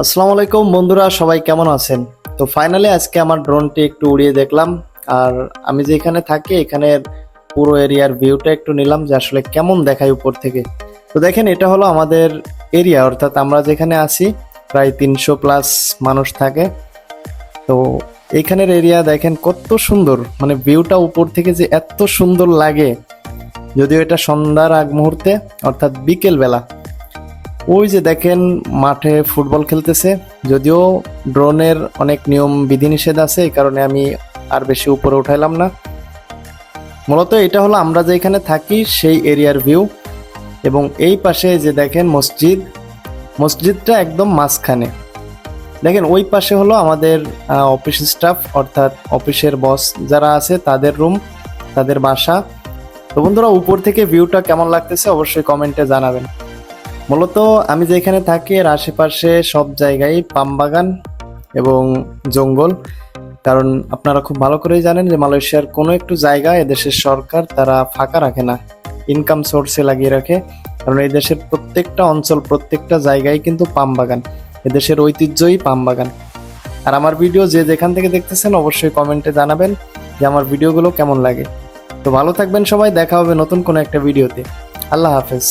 আসসালামু আলাইকুম বন্ধুরা, সবাই কেমন আছেন? তো ফাইনালি আজকে আমার ড্রোনটি একটু উড়িয়ে দেখলাম। আর আমি যেখানে থাকি এখানের পুরো এরিয়ার ভিউটা একটু নিলাম যে আসলে কেমন দেখায় উপর থেকে। তো দেখেন, এটা হলো আমাদের এরিয়া, অর্থাৎ আমরা যেখানে আছি প্রায় 300+ মানুষ থাকে। তো এইখানের এরিয়া দেখেন কত সুন্দর, মানে ভিউটা উপর থেকে যে এত সুন্দর লাগে। যদিও এটা সন্ধ্যার আগ মুহূর্তে, অর্থাৎ বিকেল বেলা। ওই যে দেখেন মাঠে ফুটবল খেলতেছে। যদিও ড্রোনের অনেক নিয়ম বিধিনিষেধ আছে, এই কারণে আমি আর বেশি উপরে উঠাইলাম না। মূলত এটা হলো আমরা যেখানে থাকি সেই এরিয়ার ভিউ। এবং এই পাশে যে দেখেন মসজিদ, মসজিদটা একদম মাঝখানে। দেখেন ওই পাশে হলো আমাদের অফিস স্টাফ, অর্থাৎ অফিসের বস যারা আছে তাদের রুম, তাদের বাসা। তো বন্ধুরা, উপর থেকে ভিউটা কেমন লাগতেছে অবশ্যই কমেন্টে জানাবেন। মূলত আমি যেখানে থাকি এর আশেপাশে সব জায়গায় পাম বাগান এবং জঙ্গল। কারণ আপনারা খুব ভালো করেই জানেন যে মালয়েশিয়ার কোনো একটু জায়গা এদেশের সরকার তারা ফাঁকা রাখে না, ইনকাম সোর্সে লাগিয়ে রাখে। কারণ এই দেশের প্রত্যেকটা অঞ্চল, প্রত্যেকটা জায়গায় কিন্তু পাম বাগান, এদেশের ঐতিহ্যই পাম বাগান। আর আমার ভিডিও যে যেখান থেকে দেখতেছেন অবশ্যই কমেন্টে জানাবেন যে আমার ভিডিওগুলো কেমন লাগে। তো ভালো থাকবেন সবাই, দেখা হবে নতুন কোনো একটা ভিডিওতে। আল্লাহ হাফেজ।